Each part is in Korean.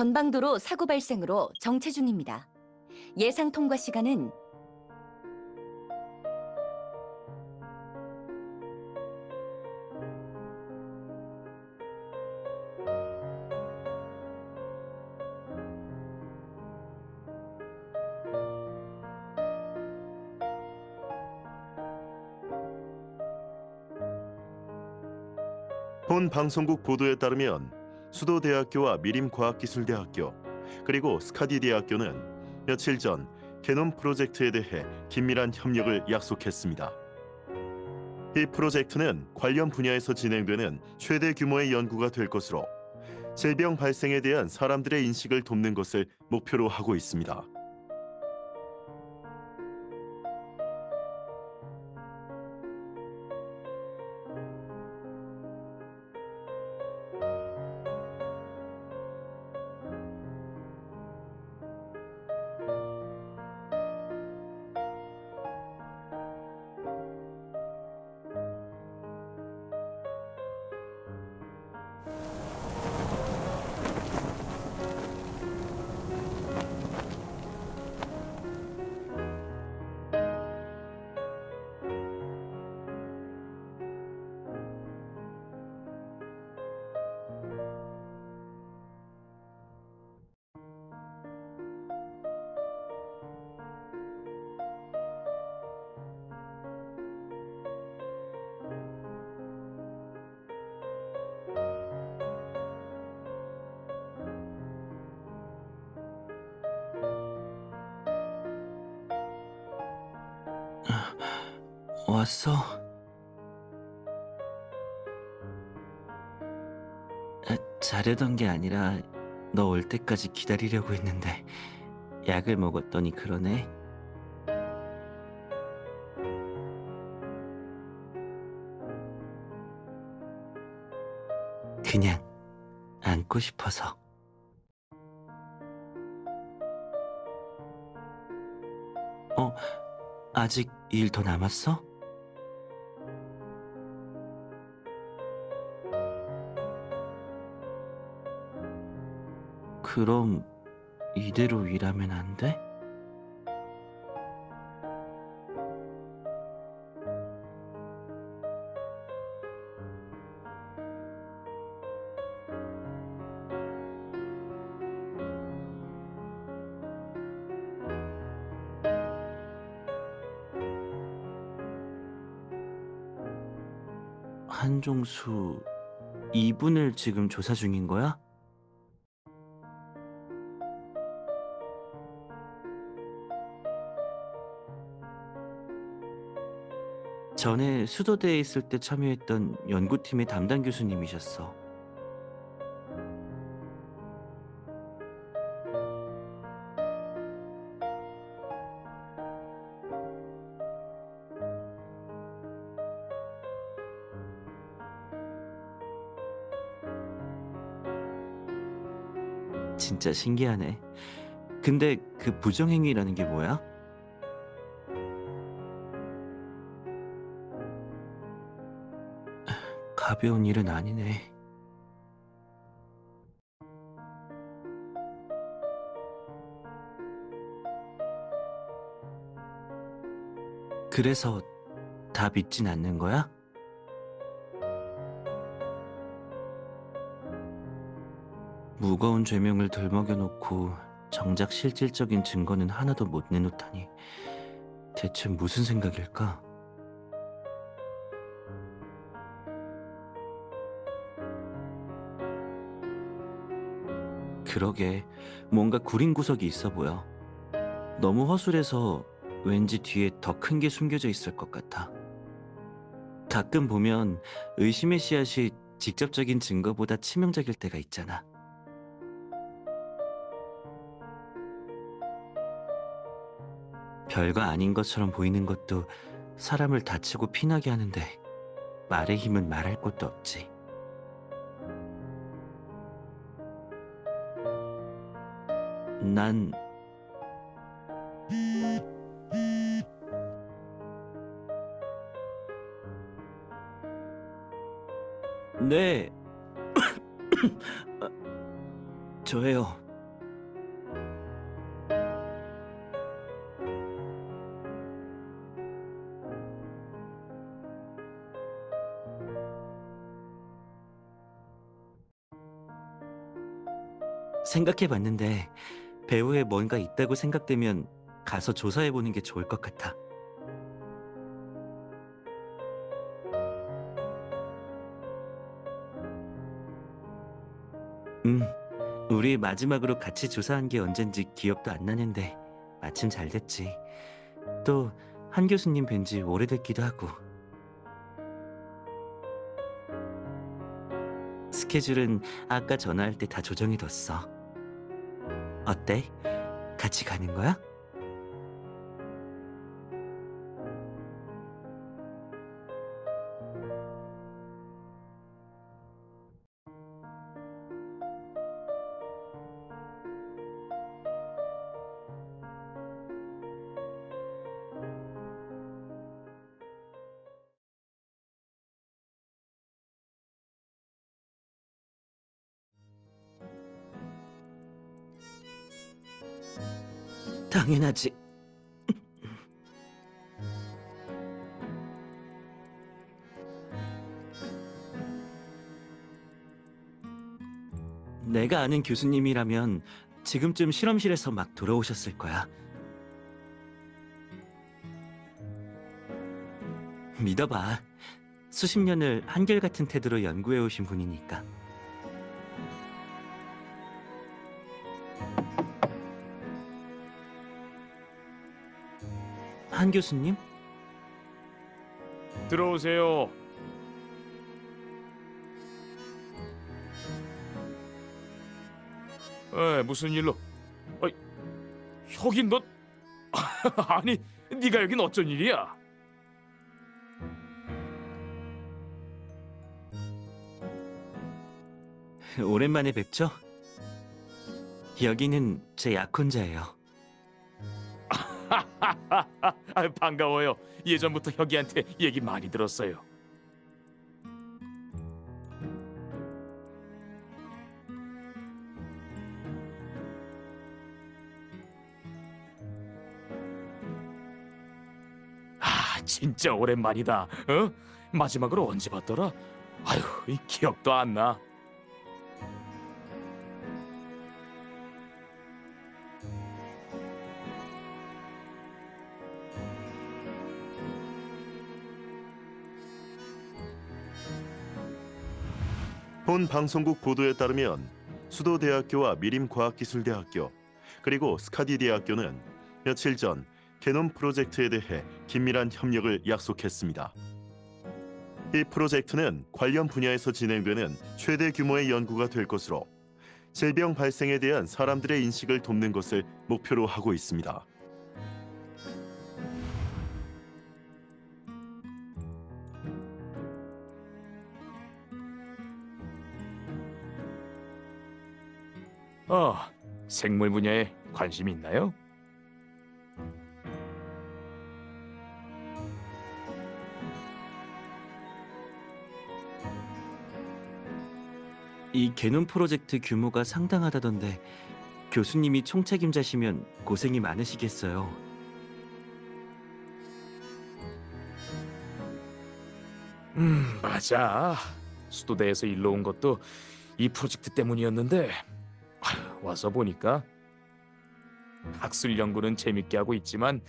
전방도로 사고 발생으로 정체 중입니다. 예상 통과 시간은 본 방송국 보도에 따르면 수도대학교와 미림과학기술대학교 그리고 스카디대학교는 며칠 전 게놈 프로젝트에 대해 긴밀한 협력을 약속했습니다. 이 프로젝트는 관련 분야에서 진행되는 최대 규모의 연구가 될 것으로 질병 발생에 대한 사람들의 인식을 돕는 것을 목표로 하고 있습니다. 왔어? 자려던 게 아니라 너 올 때까지 기다리려고 했는데 약을 먹었더니 그러네. 그냥 안고 싶어서. 아직 일 더 남았어? 그럼 이대로 일하면 안 돼? 한종수, 이분을 지금 조사 중인 거야? 전에 수도대에 있을 때 참여했던 연구팀의 담당 교수님이셨어. 진짜 신기하네. 근데 그 부정행위라는 게 뭐야? 가벼운 일은 아니네. 그래서 다 믿진 않는 거야? 무거운 죄명을 들먹여놓고 정작 실질적인 증거는 하나도 못 내놓다니 대체 무슨 생각일까? 그러게, 뭔가 구린 구석이 있어 보여. 너무 허술해서 왠지 뒤에 더 큰 게 숨겨져 있을 것 같아. 가끔 보면 의심의 씨앗이 직접적인 증거보다 치명적일 때가 있잖아. 별거 아닌 것처럼 보이는 것도 사람을 다치고 피나게 하는데 말의 힘은 말할 것도 없지. 난 네. 저예요. 생각해봤는데 배후에 뭔가 있다고 생각되면 가서 조사해보는 게 좋을 것 같아. 음, 우리 마지막으로 같이 조사한 게 언젠지 기억도 안 나는데 마침 잘 됐지. 또 한 교수님 뵌 지 오래됐기도 하고. 스케줄은 아까 전화할 때 다 조정해뒀어. 어때? 같이 가는 거야? 당연하지. 내가 아는 교수님이라면 지금쯤 실험실에서 막 돌아오셨을 거야. 믿어봐. 수십 년을 한결같은 태도로 연구해 오신 분이니까. 한 교수님? 들어오세요. 무슨 일로? 여긴 너 아니, 네가 여긴 어쩐 일이야? 오랜만에 뵙죠? 여기는 제 약혼자예요. 반가워요. 예전부터 혁이한테 얘기 많이 들었어요. 진짜 오랜만이다. 마지막으로 언제 봤더라? 아휴, 이 기억도 안 나. 본 방송국 보도에 따르면 수도대학교와 미림과학기술대학교 그리고 스카디대학교는 며칠 전 게놈 프로젝트에 대해 긴밀한 협력을 약속했습니다. 이 프로젝트는 관련 분야에서 진행되는 최대 규모의 연구가 될 것으로 질병 발생에 대한 사람들의 인식을 돕는 것을 목표로 하고 있습니다. 생물 분야에 관심 있나요? 이 게놈 프로젝트 규모가 상당하다던데 교수님이 총책임자시면 고생이 많으시겠어요. 맞아. 수도대에서 일로 온 것도 이 프로젝트 때문이었는데 와서 보니까 학술 연구는 재밌게 하고 있지만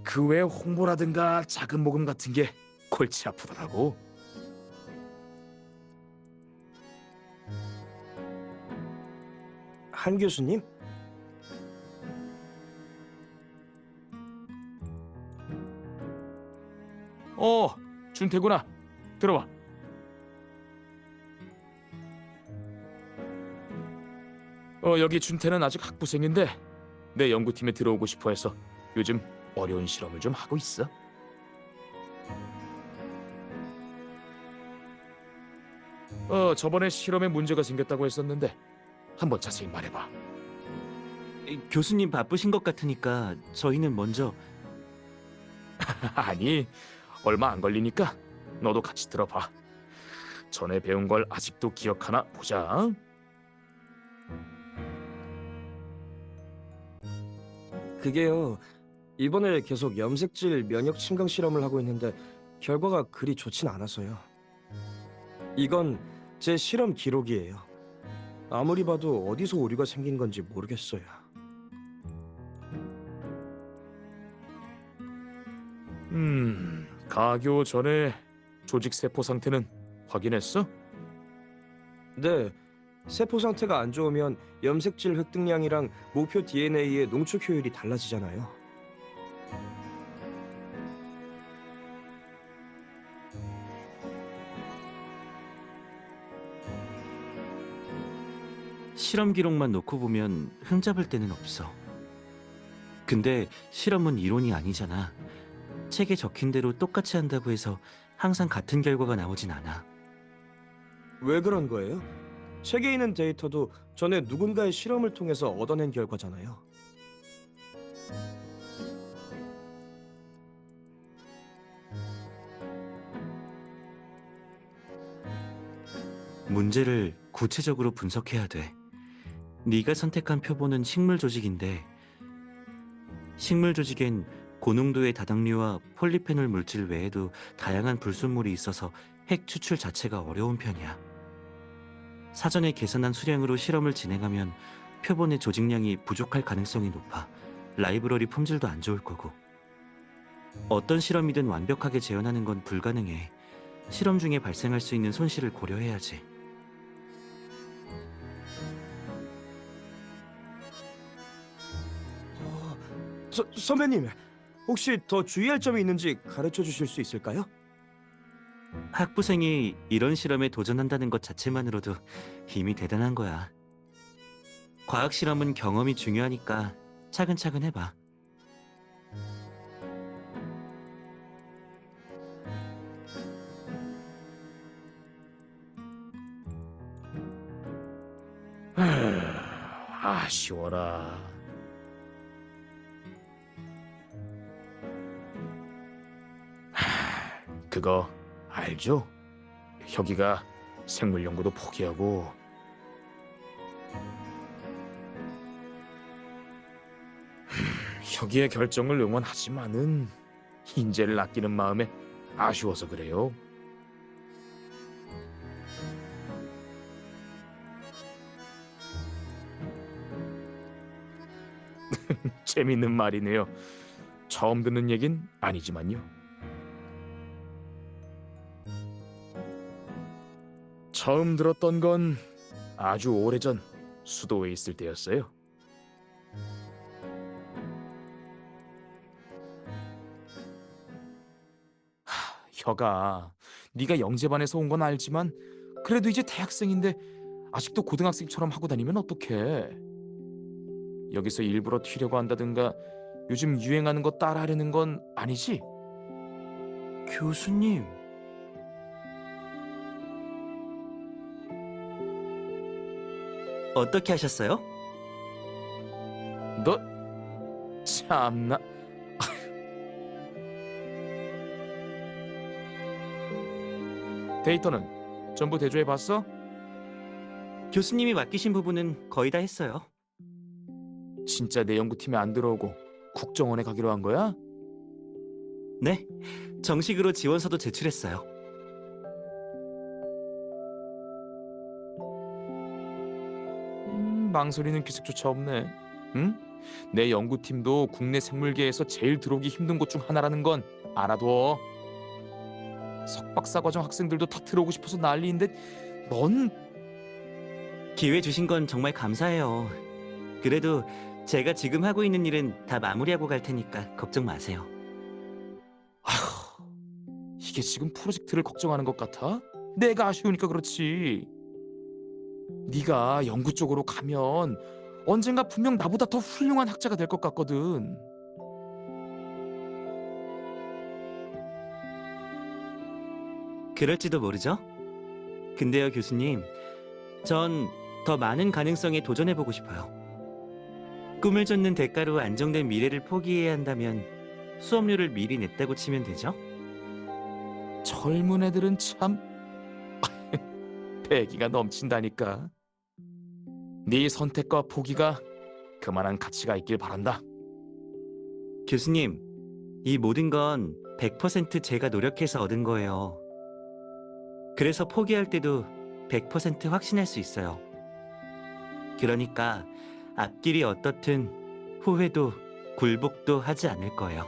그 외 홍보라든가 작은 모금 같은 게 골치 아프더라고. 한 교수님? 준태구나. 들어와. 여기 준태는 아직 학부생인데 내 연구팀에 들어오고 싶어 해서 요즘 어려운 실험을 좀 하고 있어. 저번에 실험에 문제가 생겼다고 했었는데 한번 자세히 말해봐. 교수님 바쁘신 것 같으니까 저희는 먼저. 아니, 얼마 안 걸리니까 너도 같이 들어봐. 전에 배운 걸 아직도 기억하나 보자. 그게요. 이번에 계속 염색질 면역 침강 실험을 하고 있는데 결과가 그리 좋진 않아서요. 이건 제 실험 기록이에요. 아무리 봐도 어디서 오류가 생긴 건지 모르겠어요. 가교 전에 조직 세포 상태는 확인했어? 네, 세포 상태가 안 좋으면 염색질 획득량이랑 목표 DNA의 농축 효율이 달라지잖아요. 실험 기록만 놓고 보면 흠잡을 데는 없어. 근데 실험은 이론이 아니잖아. 책에 적힌 대로 똑같이 한다고 해서 항상 같은 결과가 나오진 않아. 왜 그런 거예요? 책에 있는 데이터도 전에 누군가의 실험을 통해서 얻어낸 결과잖아요. 문제를 구체적으로 분석해야 돼. 네가 선택한 표본은 식물 조직인데 식물 조직엔 고농도의 다당류와 폴리페놀 물질 외에도 다양한 불순물이 있어서 핵 추출 자체가 어려운 편이야. 사전에 계산한 수량으로 실험을 진행하면 표본의 조직량이 부족할 가능성이 높아 라이브러리 품질도 안 좋을 거고. 어떤 실험이든 완벽하게 재현하는 건 불가능해. 실험 중에 발생할 수 있는 손실을 고려해야지. 선배님, 혹시 더 주의할 점이 있는지 가르쳐 주실 수 있을까요? 학부생이 이런 실험에 도전한다는 것 자체만으로도 이미 대단한 거야. 과학 실험은 경험이 중요하니까 차근차근 해봐. 아쉬워라. 그거 알죠? 혁이가 생물 연구도 포기하고 혁이의 결정을 응원하지만은 인재를 아끼는 마음에 아쉬워서 그래요. 재밌는 말이네요. 처음 듣는 얘긴 아니지만요. 처음 들었던 건 아주 오래전 수도에 있을 때였어요. 혁아, 네가 영재반에서 온 건 알지만 그래도 이제 대학생인데 아직도 고등학생처럼 하고 다니면 어떡해? 여기서 일부러 튀려고 한다든가 요즘 유행하는 거 따라하려는 건 아니지? 교수님, 어떻게 하셨어요? 너 참나. 데이터는 전부 대조해 봤어? 교수님이 맡기신 부분은 거의 다 했어요. 진짜 내 연구팀에 안 들어오고 국정원에 가기로 한 거야? 네, 정식으로 지원서도 제출했어요. 망설이는 기색조차 없네. 응? 내 연구팀도 국내 생물계에서 제일 들어오기 힘든 곳 중 하나라는 건 알아둬. 석박사 과정 학생들도 다 들어오고 싶어서 난리인데 넌 기회 주신 건 정말 감사해요. 그래도 제가 지금 하고 있는 일은 다 마무리하고 갈 테니까 걱정 마세요. 아휴, 이게 지금 프로젝트를 걱정하는 것 같아? 내가 아쉬우니까 그렇지. 네가 연구 쪽으로 가면 언젠가 분명 나보다 더 훌륭한 학자가 될 것 같거든. 그럴지도 모르죠? 근데요, 교수님, 전 더 많은 가능성에 도전해보고 싶어요. 꿈을 쫓는 대가로 안정된 미래를 포기해야 한다면 수업료를 미리 냈다고 치면 되죠? 젊은 애들은 참 패기가 넘친다니까. 네 선택과 포기가 그만한 가치가 있길 바란다. 교수님, 이 모든 건 100% 제가 노력해서 얻은 거예요. 그래서 포기할 때도 100% 확신할 수 있어요. 그러니까 앞길이 어떻든 후회도 굴복도 하지 않을 거예요.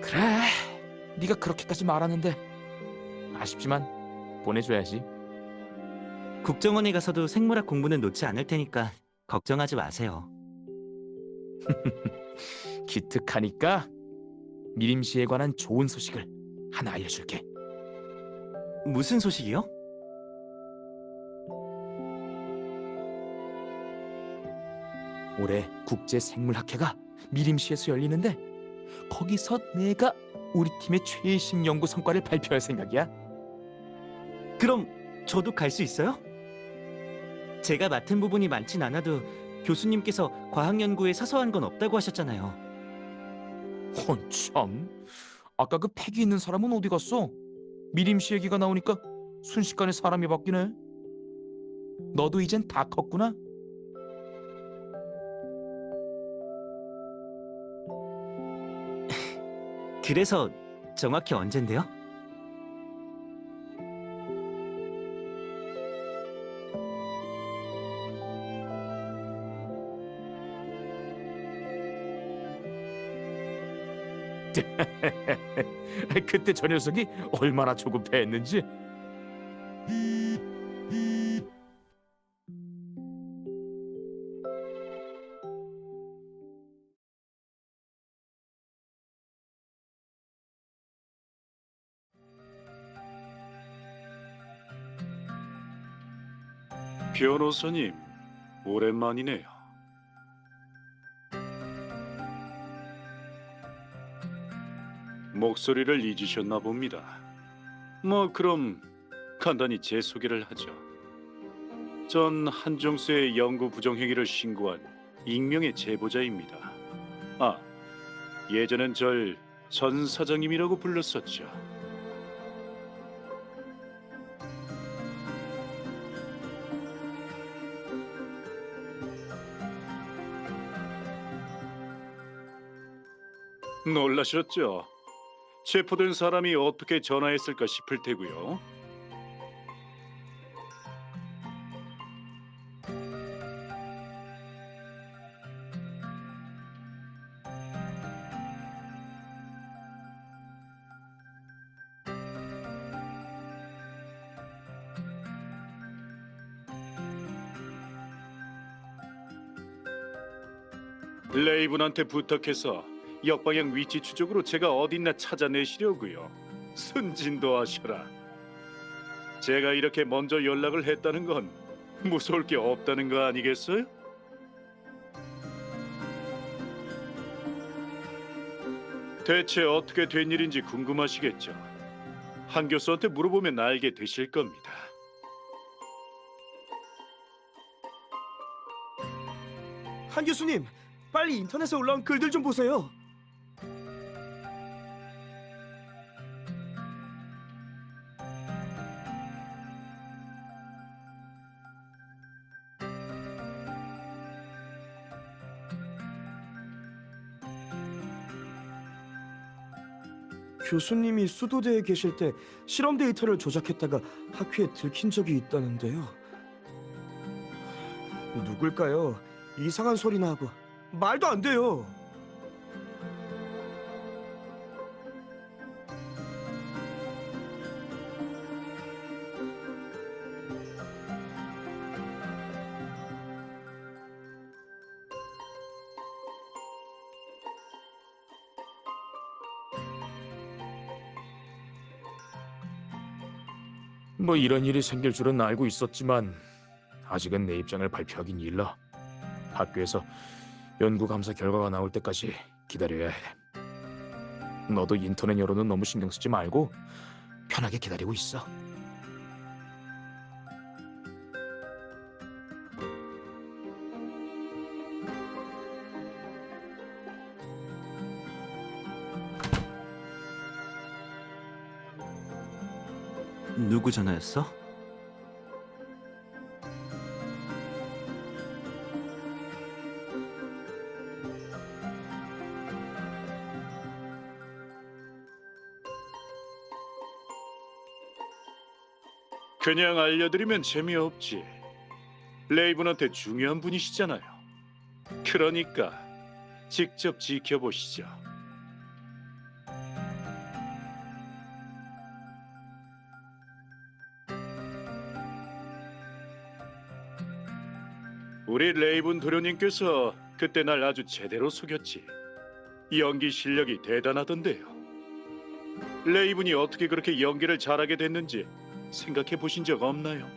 그래, 네가 그렇게까지 말하는데 아쉽지만 보내줘야지. 국정원에 가서도 생물학 공부는 놓지 않을 테니까 걱정하지 마세요. 기특하니까 미림씨에 관한 좋은 소식을 하나 알려줄게. 무슨 소식이요? 올해 국제생물학회가 미림시에서 열리는데 거기서 내가 우리 팀의 최신 연구 성과를 발표할 생각이야. 그럼 저도 갈 수 있어요? 제가 맡은 부분이 많진 않아도 교수님께서 과학 연구에 사소한 건 없다고 하셨잖아요. 참, 아까 그 팩이 있는 사람은 어디 갔어? 미림씨 얘기가 나오니까 순식간에 사람이 바뀌네. 너도 이젠 다 컸구나. 그래서 정확히 언젠데요? 그때 저 녀석이 얼마나 조급해했는지. 변호사님, 오랜만이네요. 목소리를 잊으셨나 봅니다. 뭐 그럼 간단히 제 소개를 하죠. 전 한정수의 연구 부정행위를 신고한 익명의 제보자입니다. 아, 예전엔 절 전 사장님이라고 불렀었죠. 놀라셨죠? 체포된 사람이 어떻게 전화했을까 싶을 테고요. 레이븐한테 부탁해서 역방향 위치 추적으로 제가 어딨나 찾아내시려고요. 순진도 하셔라. 제가 이렇게 먼저 연락을 했다는 건 무서울 게 없다는 거 아니겠어요? 대체 어떻게 된 일인지 궁금하시겠죠? 한 교수한테 물어보면 알게 되실 겁니다. 한 교수님, 빨리 인터넷에 올라온 글들 좀 보세요. 교수님이 수도대에 계실 때 실험 데이터를 조작했다가 학회에 들킨 적이 있다는데요. 누굴까요? 이상한 소리나 하고 말도 안 돼요. 뭐 이런 일이 생길 줄은 알고 있었지만 아직은 내 입장을 발표하긴 일러. 학교에서 연구 감사 결과가 나올 때까지 기다려야 해. 너도 인터넷 여론은 너무 신경 쓰지 말고 편하게 기다리고 있어. 누구 전화였어? 그냥 알려드리면 재미없지. 레이븐한테 중요한 분이시잖아요. 그러니까 직접 지켜보시죠. 우리 레이븐 도련님께서 그때 날 아주 제대로 속였지. 연기 실력이 대단하던데요. 레이븐이 어떻게 그렇게 연기를 잘하게 됐는지 생각해 보신 적 없나요?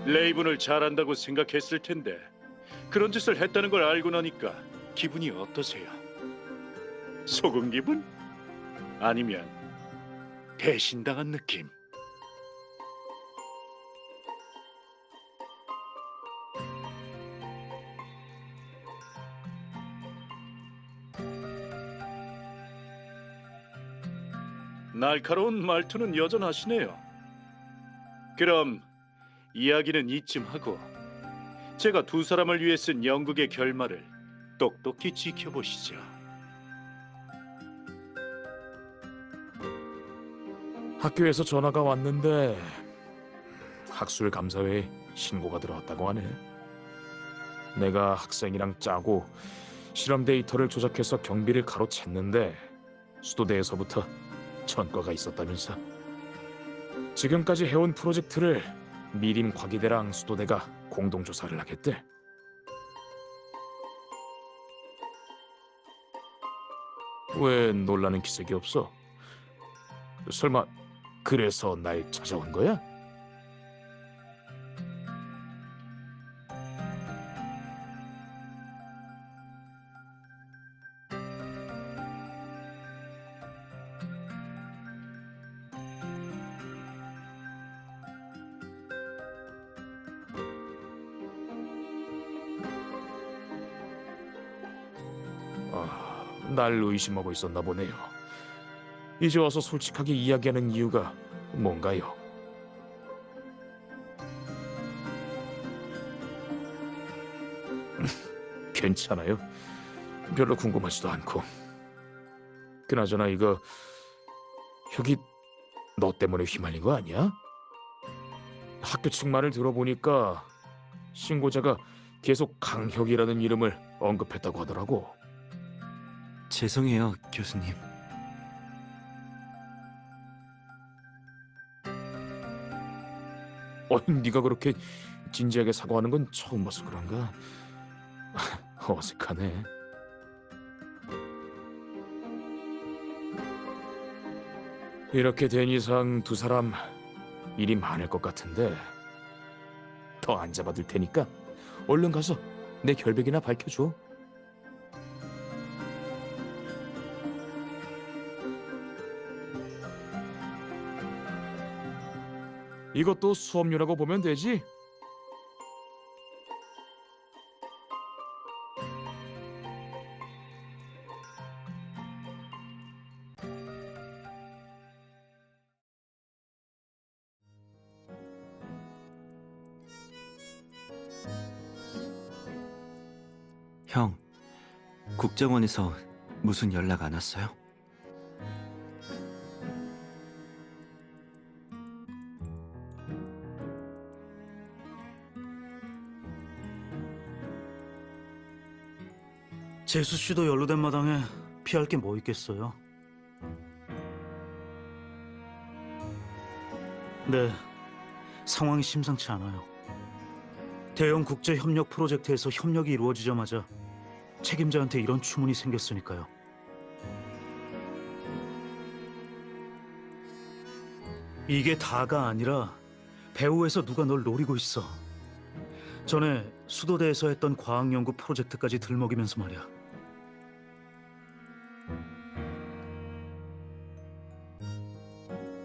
레이븐을 잘한다고 생각했을 텐데 그런 짓을 했다는 걸 알고 나니까 기분이 어떠세요? 속은 기분? 아니면 배신당한 느낌? 날카로운 말투는 여전하시네요. 그럼 이야기는 이쯤 하고 제가 두 사람을 위해 쓴 연극의 결말을 똑똑히 지켜보시죠. 학교에서 전화가 왔는데 학술 감사회에 신고가 들어왔다고 하네. 내가 학생이랑 짜고 실험 데이터를 조작해서 경비를 가로챘는데 수도대에서부터 전과가 있었다면서. 지금까지 해온 프로젝트를 미림 과기대랑 수도대가 공동 조사를 하겠대. 왜 놀라는 기색이 없어? 설마 그래서 날 찾아온 거야? 날 의심하고 있었나 보네요. 이제 와서 솔직하게 이야기하는 이유가 뭔가요? 괜찮아요. 별로 궁금하지도 않고. 그나저나 이거 혁이 너 때문에 휘말린 거 아니야? 학교 측 말을 들어보니까 신고자가 계속 강혁이라는 이름을 언급했다고 하더라고. 죄송해요, 교수님. 네가 그렇게 진지하게 사과하는 건 처음 봐서 그런가? 어색하네. 이렇게 된 이상 두 사람 일이 많을 것 같은데 더 안 잡아둘 테니까 얼른 가서 내 결백이나 밝혀줘. 이것도 수업료라고 보면 되지? 형, 국정원에서 무슨 연락 안 왔어요? 재수 씨도 연루된 마당에 피할 게 뭐 있겠어요? 네, 상황이 심상치 않아요. 대형 국제 협력 프로젝트에서 협력이 이루어지자마자 책임자한테 이런 추문이 생겼으니까요. 이게 다가 아니라 배후에서 누가 널 노리고 있어. 전에 수도대에서 했던 과학연구 프로젝트까지 들먹이면서 말이야.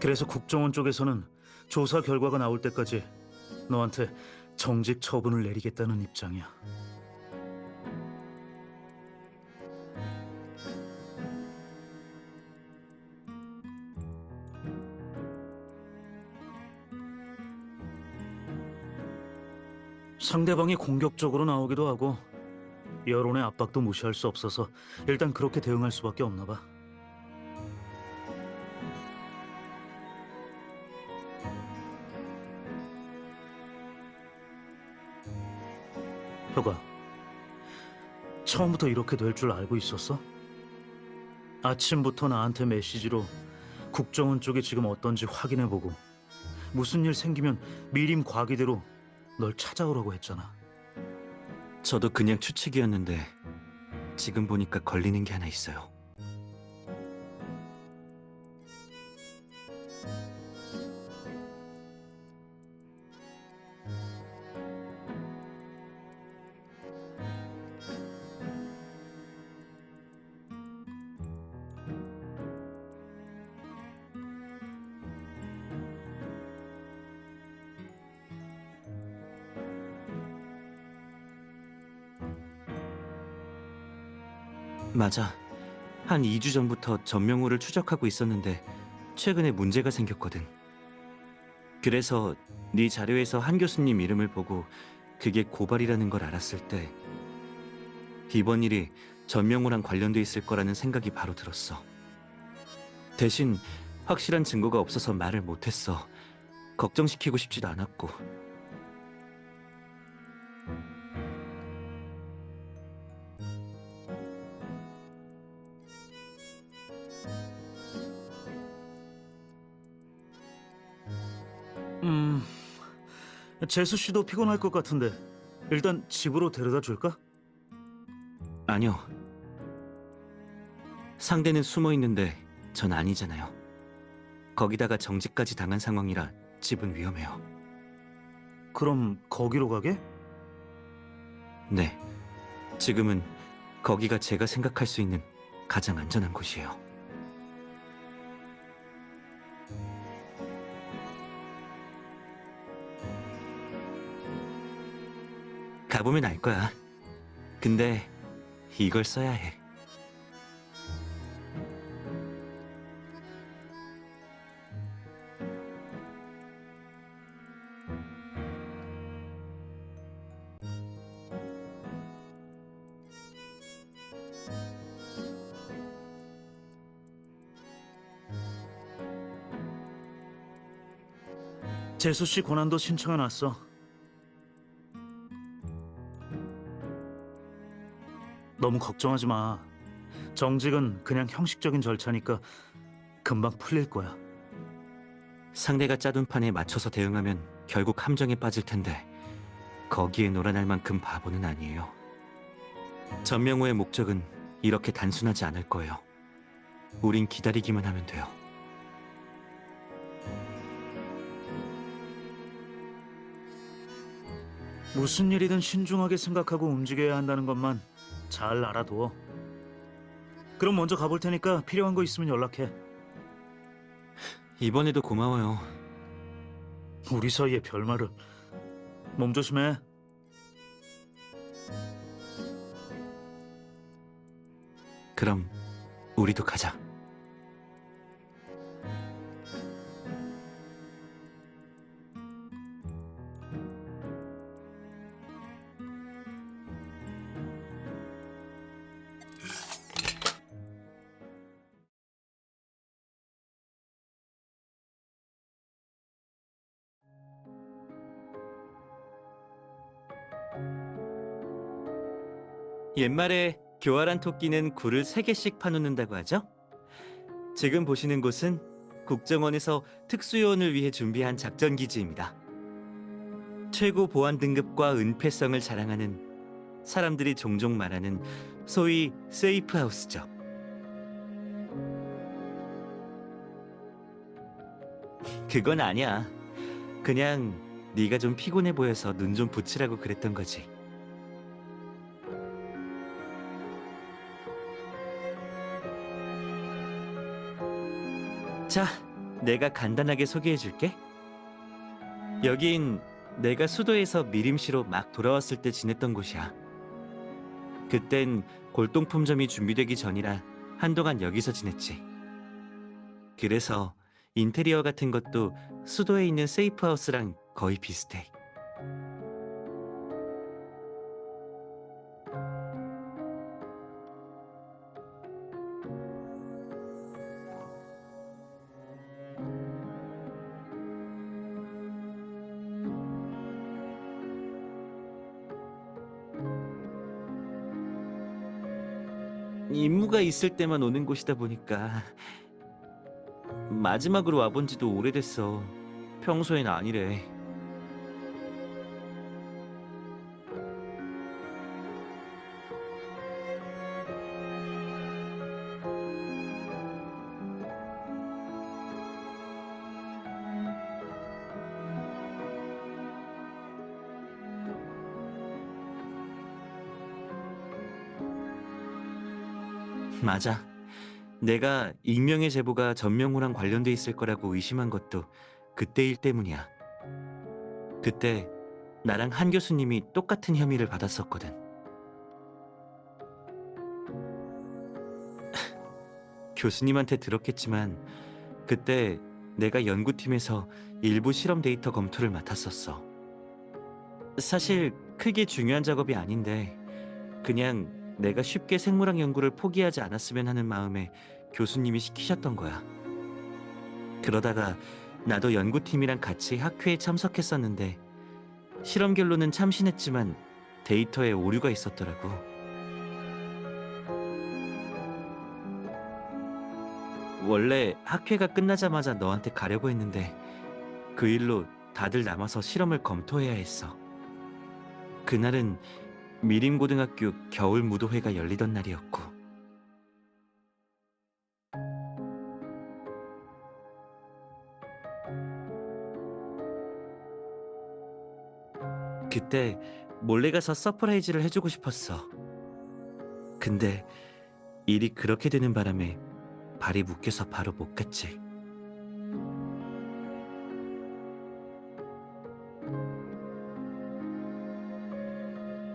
그래서 국정원 쪽에서는 조사 결과가 나올 때까지 너한테 정직 처분을 내리겠다는 입장이야. 상대방이 공격적으로 나오기도 하고 여론의 압박도 무시할 수 없어서 일단 그렇게 대응할 수밖에 없나 봐. 효가, 처음부터 이렇게 될 줄 알고 있었어? 아침부터 나한테 메시지로 국정원 쪽이 지금 어떤지 확인해보고 무슨 일 생기면 미림 과기대로 널 찾아오라고 했잖아. 저도 그냥 추측이었는데 지금 보니까 걸리는 게 하나 있어요. 맞아. 한 2주 전부터 전명호를 추적하고 있었는데 최근에 문제가 생겼거든. 그래서 네 자료에서 한 교수님 이름을 보고 그게 고발이라는 걸 알았을 때 이번 일이 전명호랑 관련돼 있을 거라는 생각이 바로 들었어. 대신 확실한 증거가 없어서 말을 못했어. 걱정시키고 싶지도 않았고. 재수 씨도 피곤할 것 같은데 일단 집으로 데려다 줄까? 아니요. 상대는 숨어 있는데 전 아니잖아요. 거기다가 정지까지 당한 상황이라 집은 위험해요. 그럼 거기로 가게? 네. 지금은 거기가 제가 생각할 수 있는 가장 안전한 곳이에요. 가보면 알 거야. 근데 이걸 써야 해. 재수 씨 권한도 신청해놨어. 너무 걱정하지 마. 정직은 그냥 형식적인 절차니까 금방 풀릴 거야. 상대가 짜둔 판에 맞춰서 대응하면 결국 함정에 빠질 텐데 거기에 놀아날 만큼 바보는 아니에요. 전명호의 목적은 이렇게 단순하지 않을 거예요. 우린 기다리기만 하면 돼요. 무슨 일이든 신중하게 생각하고 움직여야 한다는 것만 잘 알아둬. 그럼 먼저 가볼 테니까 필요한 거 있으면 연락해. 이번에도 고마워요. 우리 사이에 별말을. 몸 조심해. 그럼 우리도 가자. 옛말에 교활한 토끼는 굴을 3개씩 파놓는다고 하죠? 지금 보시는 곳은 국정원에서 특수요원을 위해 준비한 작전기지입니다. 최고 보안 등급과 은폐성을 자랑하는 사람들이 종종 말하는 소위 세이프하우스죠. 그건 아니야. 그냥 네가 좀 피곤해 보여서 눈 좀 붙이라고 그랬던 거지. 자, 내가 간단하게 소개해줄게. 여긴 내가 수도에서 미림시로 막 돌아왔을 때 지냈던 곳이야. 그땐 골동품점이 준비되기 전이라 한동안 여기서 지냈지. 그래서 인테리어 같은 것도 수도에 있는 세이프하우스랑 거의 비슷해. 임무가 있을 때만 오는 곳이다 보니까 마지막으로 와본 지도 오래됐어. 평소엔 아니래. 맞아. 내가 익명의 제보가 전명호랑 관련돼 있을 거라고 의심한 것도 그때 일 때문이야. 그때 나랑 한 교수님이 똑같은 혐의를 받았었거든. 교수님한테 들었겠지만 그때 내가 연구팀에서 일부 실험 데이터 검토를 맡았었어. 사실 크게 중요한 작업이 아닌데 그냥 내가 쉽게 생물학 연구를 포기하지 않았으면 하는 마음에 교수님이 시키셨던 거야. 그러다가 나도 연구팀이랑 같이 학회에 참석했었는데 실험 결론은 참신했지만 데이터에 오류가 있었더라고. 원래 학회가 끝나자마자 너한테 가려고 했는데 그 일로 다들 남아서 실험을 검토해야 했어. 그날은 미림고등학교 겨울 무도회가 열리던 날이었고. 그때 몰래 가서 서프라이즈를 해주고 싶었어. 근데 일이 그렇게 되는 바람에 발이 묶여서 바로 못 갔지.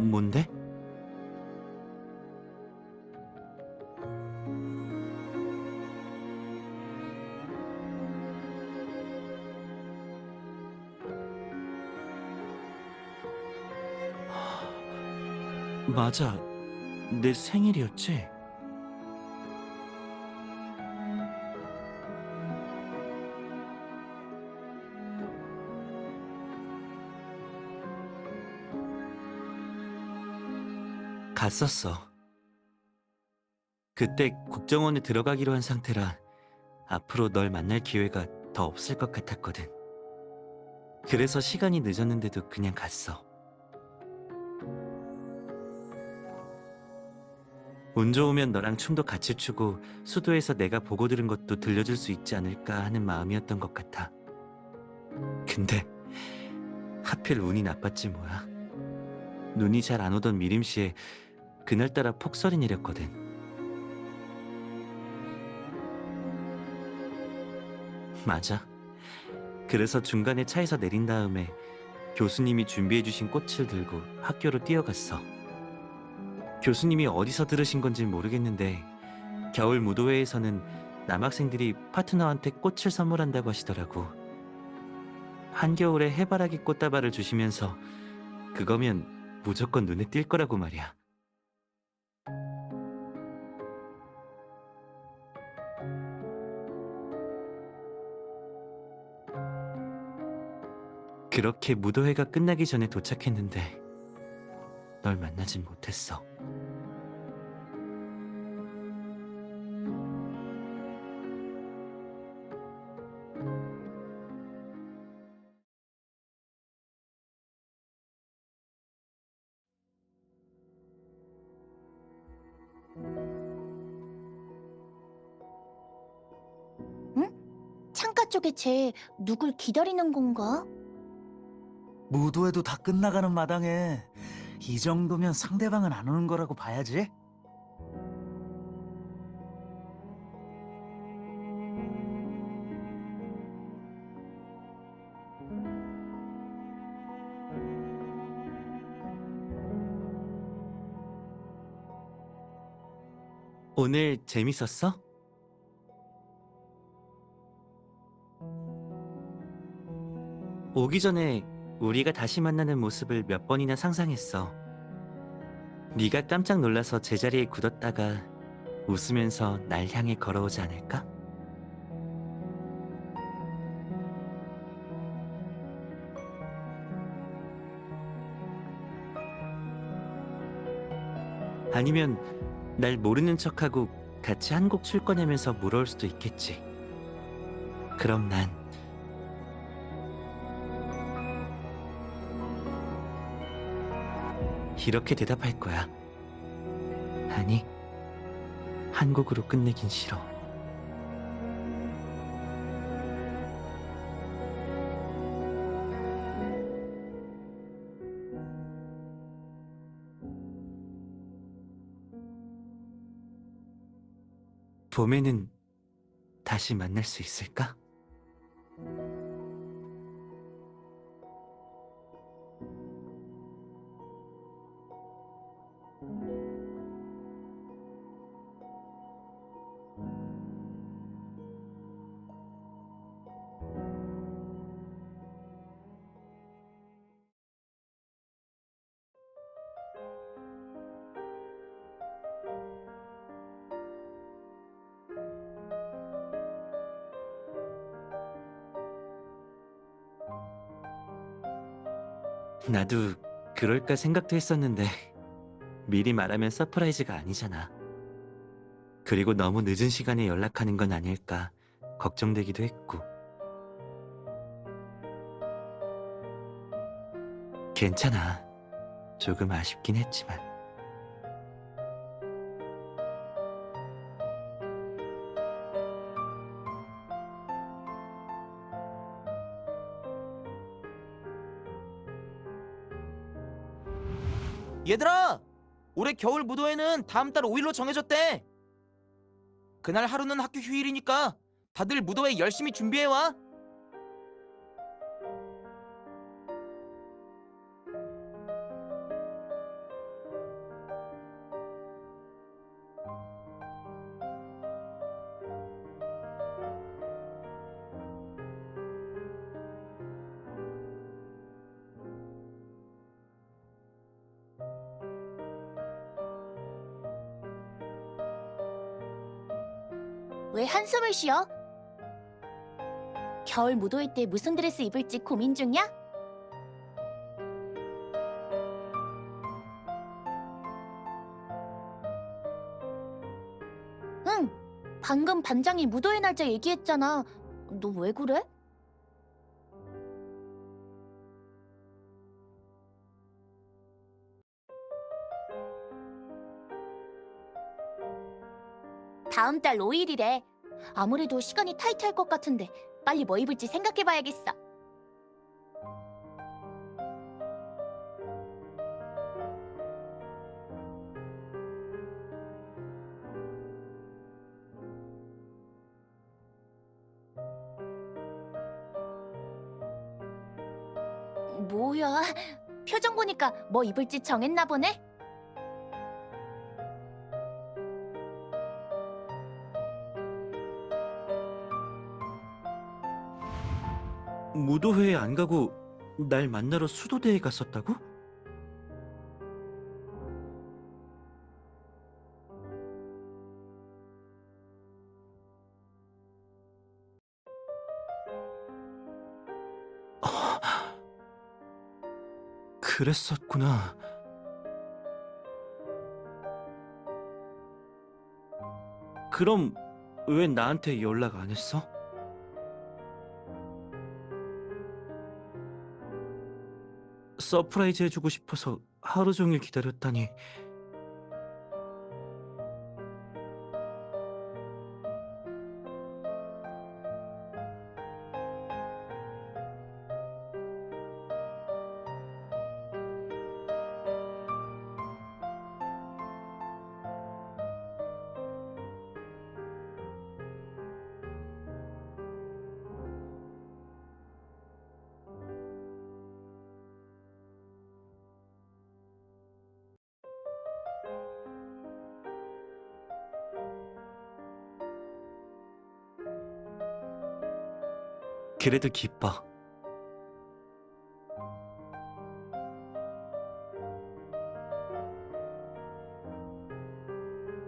뭔데? 맞아. 내 생일이었지? 갔었어. 그때 국정원에 들어가기로 한 상태라 앞으로 널 만날 기회가 더 없을 것 같았거든. 그래서 시간이 늦었는데도 그냥 갔어. 운 좋으면 너랑 춤도 같이 추고 수도에서 내가 보고 들은 것도 들려줄 수 있지 않을까 하는 마음이었던 것 같아. 근데 하필 운이 나빴지 뭐야. 눈이 잘 안 오던 미림시에 그날따라 폭설이 내렸거든. 맞아. 그래서 중간에 차에서 내린 다음에 교수님이 준비해주신 꽃을 들고 학교로 뛰어갔어. 교수님이 어디서 들으신 건지 모르겠는데 겨울 무도회에서는 남학생들이 파트너한테 꽃을 선물한다고 하시더라고. 한겨울에 해바라기 꽃다발을 주시면서 그거면 무조건 눈에 띌 거라고 말이야. 그렇게 무도회가 끝나기 전에 도착했는데 널 만나진 못했어. 창가 쪽에 쟤 누굴 기다리는 건가? 무도회도 다 끝나가는 마당에 이 정도면 상대방은 안 오는 거라고 봐야지. 오늘 재밌었어? 오기 전에 우리가 다시 만나는 모습을 몇 번이나 상상했어. 네가 깜짝 놀라서 제자리에 굳었다가 웃으면서 날 향해 걸어오지 않을까? 아니면 날 모르는 척하고 같이 한 곡 출 거냐면서 물어올 수도 있겠지. 그럼 난 이렇게 대답할 거야. 아니, 한 곡으로 끝내긴 싫어. 봄에는 다시 만날 수 있을까? 나도 그럴까 생각도 했었는데 미리 말하면 서프라이즈가 아니잖아. 그리고 너무 늦은 시간에 연락하는 건 아닐까 걱정되기도 했고. 괜찮아. 조금 아쉽긴 했지만. 얘들아! 올해 겨울 무도회는 다음 달 5일로 정해졌대. 그날 하루는 학교 휴일이니까 다들 무도회 열심히 준비해와. 왜 한숨을 쉬어? 겨울 무도회 때 무슨 드레스 입을지 고민 중이야? 응, 방금 반장이 무도회 날짜 얘기했잖아. 너 왜 그래? 다음 달 5일이래. 아무래도 시간이 타이트할 것 같은데 빨리 뭐 입을지 생각해봐야겠어. 뭐야, 표정 보니까 뭐 입을지 정했나 보네? 무도회에 안 가고 날 만나러 수도대에 갔었다고? 그랬었구나. 그럼 왜 나한테 연락 안 했어? 서프라이즈 해주고 싶어서 하루 종일 기다렸다니. 그래도 기뻐.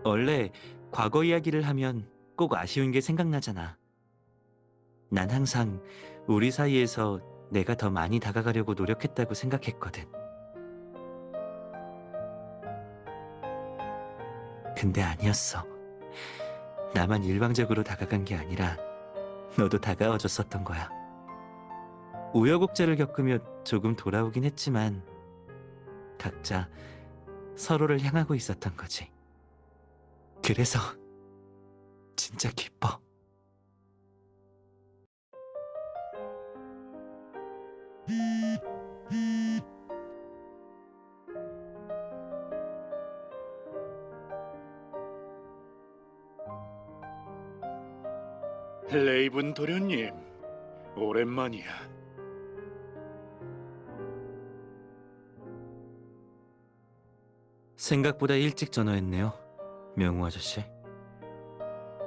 원래 과거 이야기를 하면 꼭 아쉬운 게 생각나잖아. 난 항상 우리 사이에서 내가 더 많이 다가가려고 노력했다고 생각했거든. 근데 아니었어. 나만 일방적으로 다가간 게 아니라 너도 다가와줬었던 거야. 우여곡절을 겪으며 조금 돌아오긴 했지만 각자 서로를 향하고 있었던 거지. 그래서 진짜 기뻐. 레이븐 도련님, 오랜만이야. 생각보다 일찍 전화했네요, 명우 아저씨.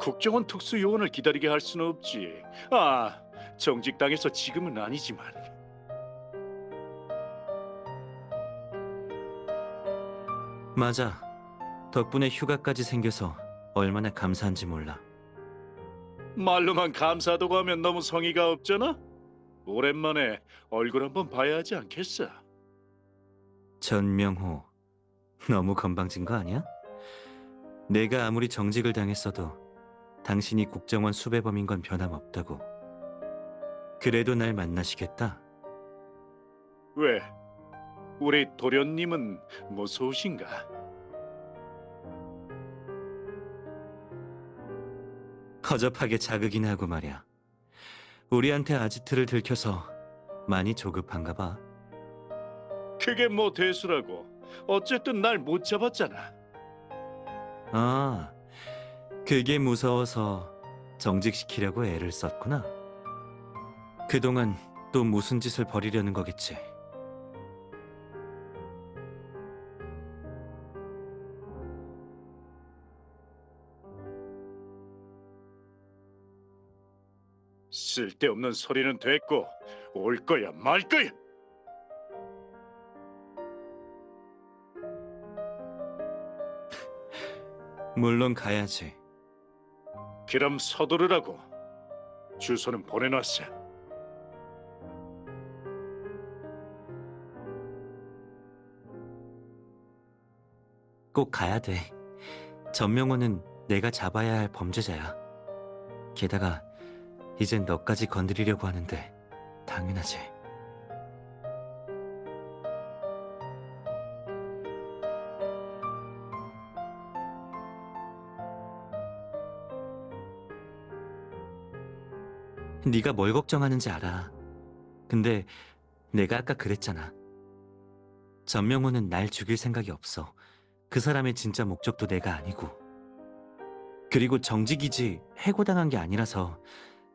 국정원 특수요원을 기다리게 할 수는 없지. 아, 정직당에서 지금은 아니지만. 맞아. 덕분에 휴가까지 생겨서 얼마나 감사한지 몰라. 말로만 감사하다고 하면 너무 성의가 없잖아? 오랜만에 얼굴 한번 봐야 하지 않겠어? 전명호, 너무 건방진 거 아니야? 내가 아무리 정직을 당했어도 당신이 국정원 수배범인 건 변함없다고. 그래도 날 만나시겠다? 왜? 우리 도련님은 무서우신가? 허접하게 자극이나 하고 말이야. 우리한테 아지트를 들켜서 많이 조급한가 봐. 그게 뭐 대수라고. 어쨌든 날 못 잡았잖아. 아, 그게 무서워서 정직시키려고 애를 썼구나. 그동안 또 무슨 짓을 벌이려는 거겠지. 쓸데없는 소리는 됐고 올 거야 말 거야. 물론 가야지. 그럼 서두르라고. 주소는 보내놨어. 꼭 가야 돼. 전명호는 내가 잡아야 할 범죄자야. 게다가 이젠 너까지 건드리려고 하는데 당연하지. 네가 뭘 걱정하는지 알아. 근데 내가 아까 그랬잖아. 전명호는 날 죽일 생각이 없어. 그 사람의 진짜 목적도 내가 아니고. 그리고 정직이지 해고당한 게 아니라서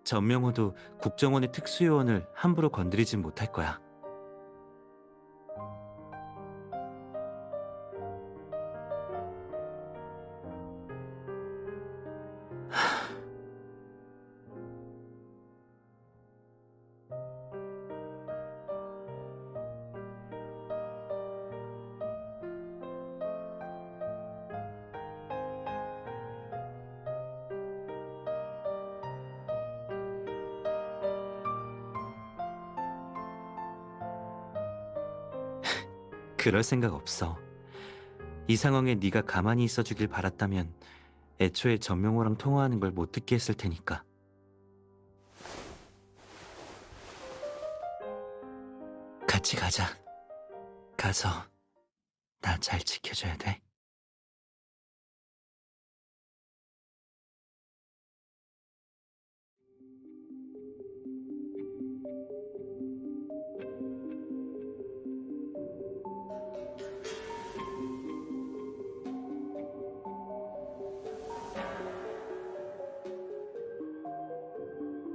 전명호도 국정원의 특수요원을 함부로 건드리진 못할 거야. 그럴 생각 없어. 이 상황에 네가 가만히 있어 주길 바랐다면 애초에 전명호랑 통화하는 걸 못 듣게 했을 테니까. 같이 가자. 가서 나 잘 지켜줘야 돼.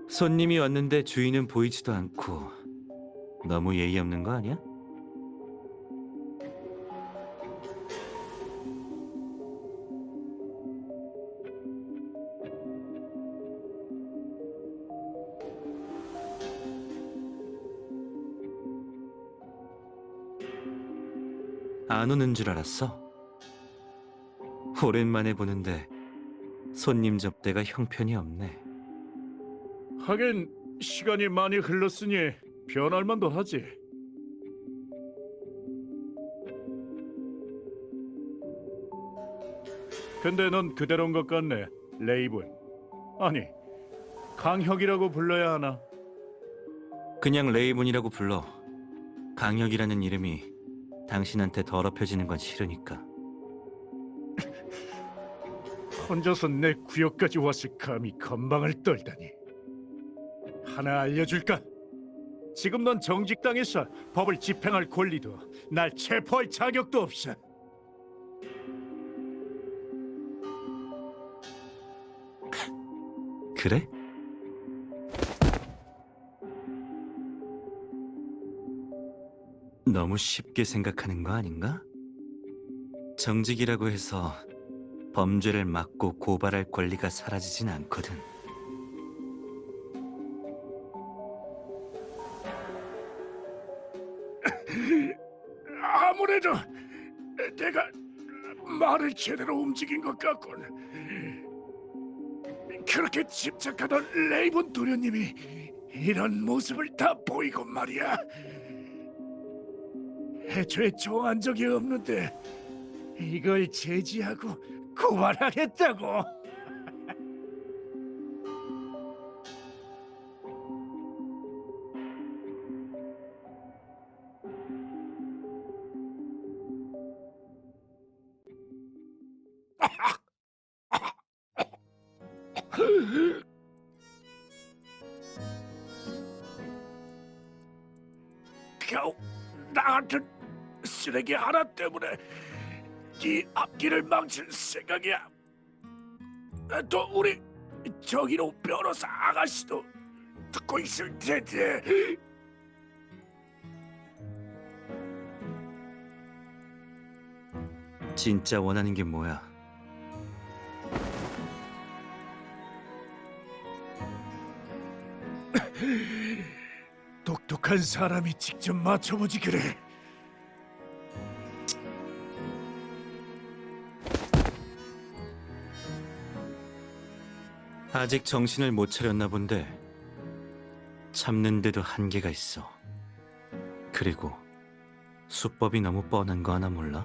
손님이 왔는데 주인은 보이지도 않고 너무 예의 없는 거 아니야? 안 오는 줄 알았어? 오랜만에 보는데 손님 접대가 형편이 없네. 하긴 시간이 많이 흘렀으니 변할 만도 하지. 근데 넌 그대로인 것 같네, 레이븐. 아니, 강혁이라고 불러야 하나? 그냥 레이븐이라고 불러. 강혁이라는 이름이 당신한테 더럽혀지는 건 싫으니까. 혼자서 내 구역까지 왔을 감히 건방을 떨다니. 하나 알려줄까? 지금 넌 정직당에서 법을 집행할 권리도 날 체포할 자격도 없어. 그래? 너무 쉽게 생각하는 거 아닌가? 정직이라고 해서 범죄를 막고 고발할 권리가 사라지진 않거든. 아무래도 내가 말을 제대로 움직인 것 같군. 그렇게 집착하던 레이븐 도련님이 이런 모습을 다 보이고 말이야. 애초에 정한 적이 없는데 이걸 제지하고 고발하겠다고. 겨우 나 같은 쓰레기 하나 때문에 네 앞길을 망칠 생각이야. 또 우리 정의로 변호사 아가씨도 듣고 있을 텐데. 진짜 원하는 게 뭐야? 똑똑한 사람이 직접 맞춰보지 그래. 아직 정신을 못 차렸나 본데 참는데도 한계가 있어. 그리고 수법이 너무 뻔한 거 하나 몰라?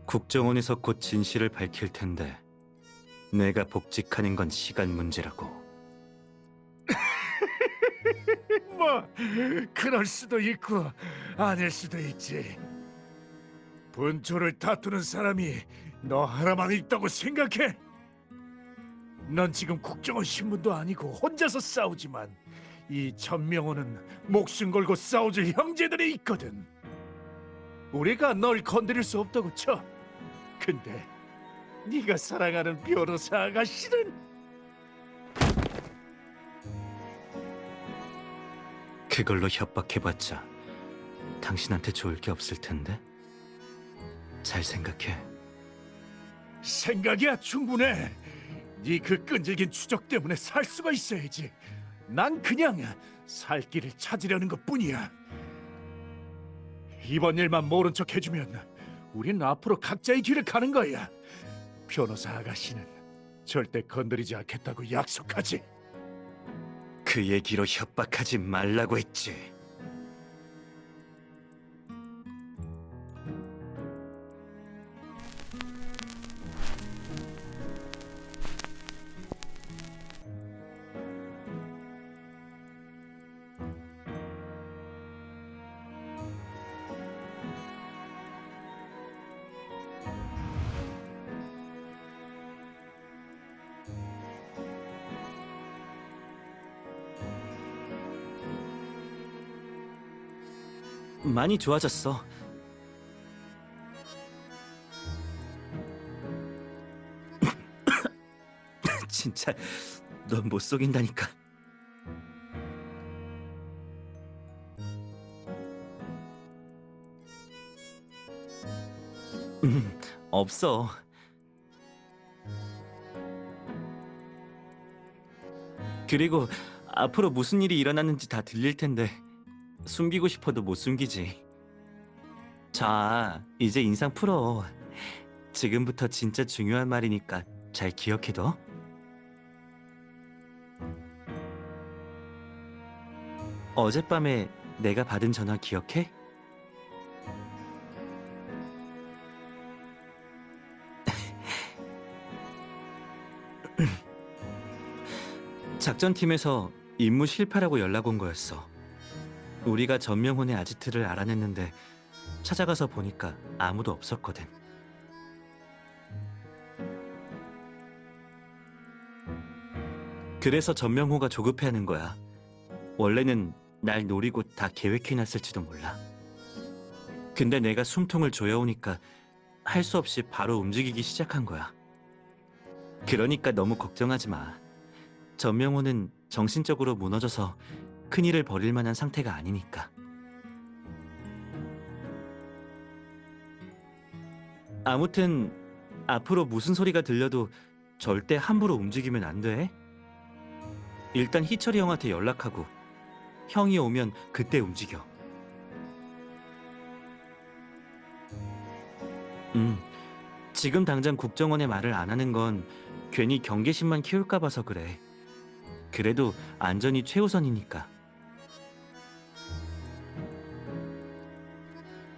국정원에서 곧 진실을 밝힐 텐데 내가 복직하는 건 시간 문제라고. 뭐 그럴 수도 있고 아닐 수도 있지. 본초를 다투는 사람이 너 하나만 있다고 생각해? 넌 지금 국정원 신분도 아니고 혼자서 싸우지만 이 전명호는 목숨 걸고 싸워줄 형제들이 있거든. 우리가 널 건드릴 수 없다고 쳐. 근데 네가 사랑하는 변호사 아가씨는 그걸로 협박해봤자 당신한테 좋을 게 없을 텐데. 잘 생각해. 생각이야 충분해. 네 그 끈질긴 추적 때문에 살 수가 있어야지. 난 그냥 살 길을 찾으려는 것뿐이야. 이번 일만 모른 척 해주면 우린 앞으로 각자의 길을 가는 거야. 변호사 아가씨는 절대 건드리지 않겠다고 약속하지. 그 얘기로 협박하지 말라고 했지. 많이 좋아졌어. 진짜 넌 못 속인다니까. 없어. 그리고 앞으로 무슨 일이 일어났는지 다 들릴 텐데 숨기고 싶어도 못 숨기지. 자, 이제 인상 풀어. 지금부터 진짜 중요한 말이니까 잘 기억해둬. 어젯밤에 내가 받은 전화 기억해? 작전팀에서 임무 실패라고 연락 온 거였어. 우리가 전명훈의 아지트를 알아냈는데 찾아가서 보니까 아무도 없었거든. 그래서 전명호가 조급해하는 거야. 원래는 날 노리고 다 계획해놨을지도 몰라. 근데 내가 숨통을 조여오니까 할 수 없이 바로 움직이기 시작한 거야. 그러니까 너무 걱정하지 마. 전명호는 정신적으로 무너져서 큰일을 벌일 만한 상태가 아니니까. 아무튼 앞으로 무슨 소리가 들려도 절대 함부로 움직이면 안 돼. 일단 희철이 형한테 연락하고 형이 오면 그때 움직여. 지금 당장 국정원의 말을 안 하는 건 괜히 경계심만 키울까 봐서 그래. 그래도 안전이 최우선이니까.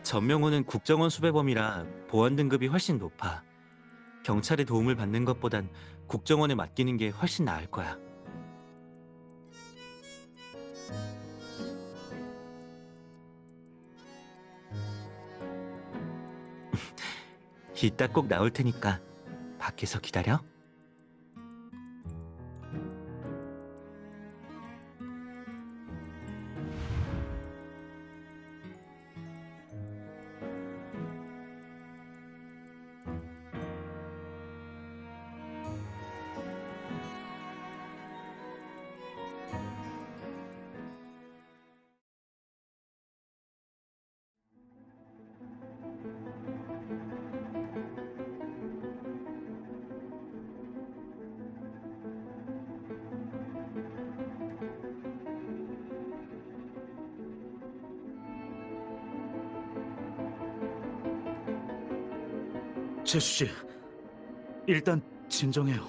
전명호는 국정원 수배범이라 보안 등급이 훨씬 높아. 경찰의 도움을 받는 것보단 국정원에 맡기는 게 훨씬 나을 거야. 이따 꼭 나올 테니까 밖에서 기다려. 재수 씨, 일단 진정해요.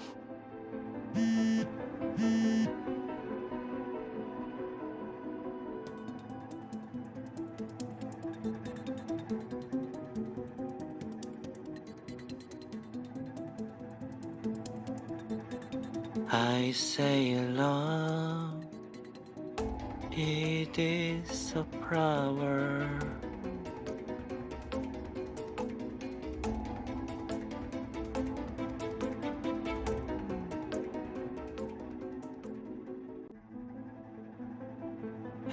I say love, it is a flower.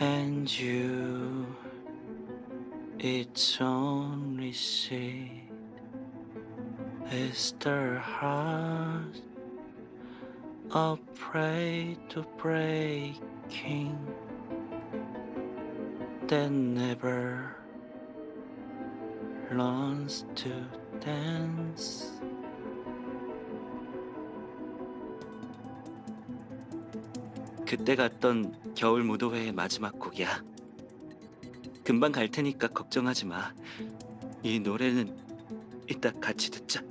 And you, its only seed is the heart afraid to breaking that never learns to dance. 그때 갔던 겨울 무도회의 마지막 곡이야. 금방 갈 테니까 걱정하지 마. 이 노래는 이따 같이 듣자.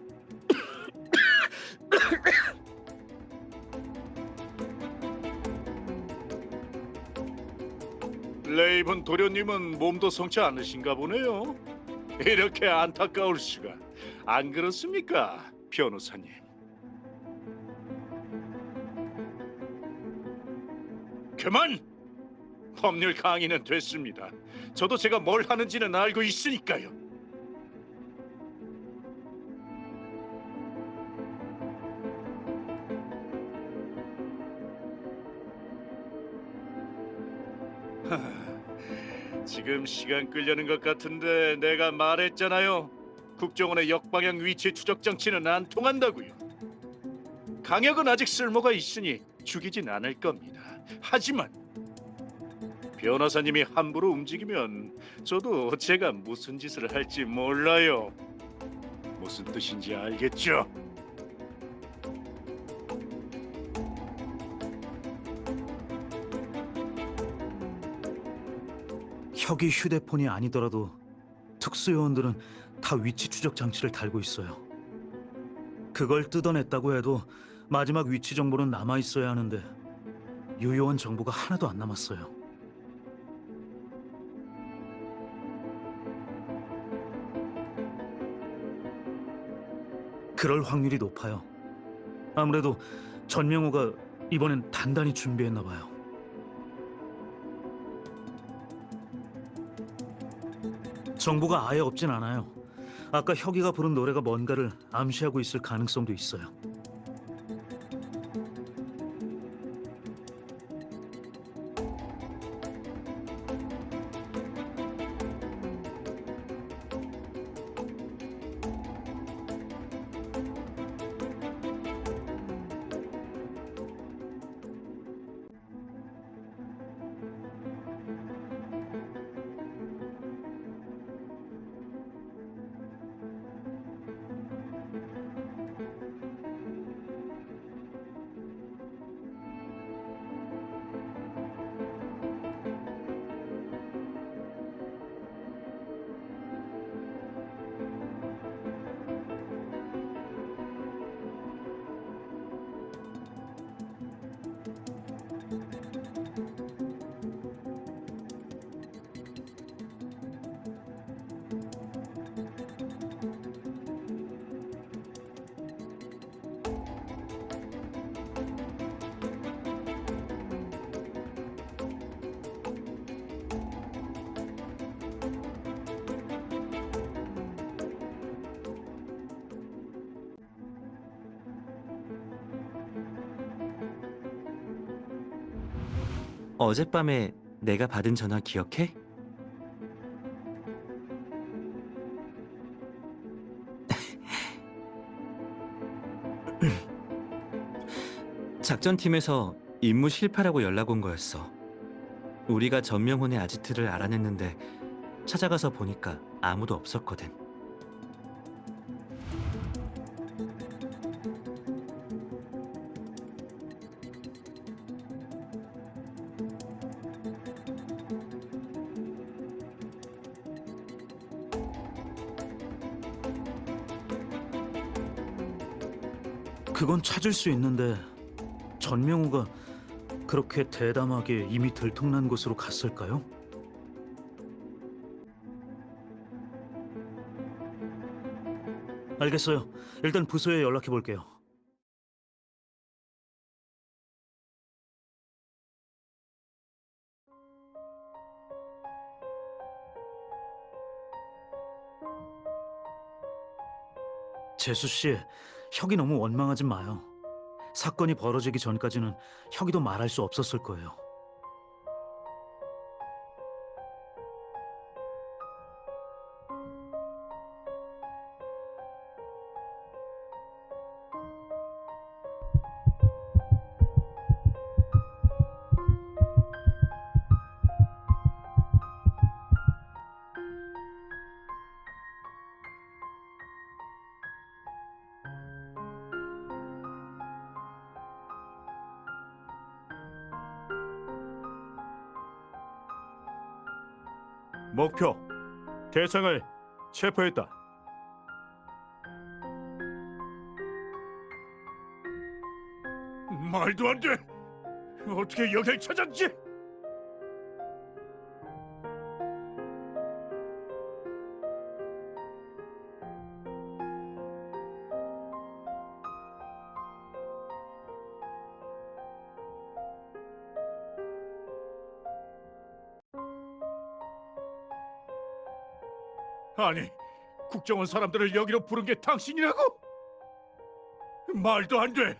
레이븐 도련님은 몸도 성치 않으신가 보네요. 이렇게 안타까울 수가. 안 그렇습니까, 변호사님? 그만! 법률 강의는 됐습니다. 저도 제가 뭘 하는지는 알고 있으니까요. 지금 시간 끌려는 것 같은데 내가 말했잖아요. 국정원의 역방향 위치 추적 장치는 안 통한다고요. 강력은 아직 쓸모가 있으니 죽이진 않을 겁니다. 하지만 변호사님이 함부로 움직이면 저도 제가 무슨 짓을 할지 몰라요. 무슨 뜻인지 알겠죠? 혁이 휴대폰이 아니더라도 특수요원들은 다 위치 추적 장치를 달고 있어요. 그걸 뜯어냈다고 해도 마지막 위치 정보는 남아 있어야 하는데 유효한 정보가 하나도 안 남았어요. 그럴 확률이 높아요. 아무래도 전명호가 이번엔 단단히 준비했나 봐요. 정보가 아예 없진 않아요. 아까 혁이가 부른 노래가 뭔가를 암시하고 있을 가능성도 있어요. 어젯밤에 내가 받은 전화 기억해? 작전팀에서 임무 실패라고 연락 온 거였어. 우리가 전명훈의 아지트를 알아냈는데 찾아가서 보니까 아무도 없었거든. 그건 찾을 수 있는데 전명우가 그렇게 대담하게 이미 들통난 곳으로 갔을까요? 알겠어요. 일단 부서에 연락해 볼게요. 재수 씨, 혁이 너무 원망하지 마요. 사건이 벌어지기 전까지는 혁이도 말할 수 없었을 거예요. 목표 대상을 체포했다. 말도 안 돼. 어떻게 여길 찾았지? 아니, 국정원 사람들을 여기로 부른 게 당신이라고? 말도 안 돼.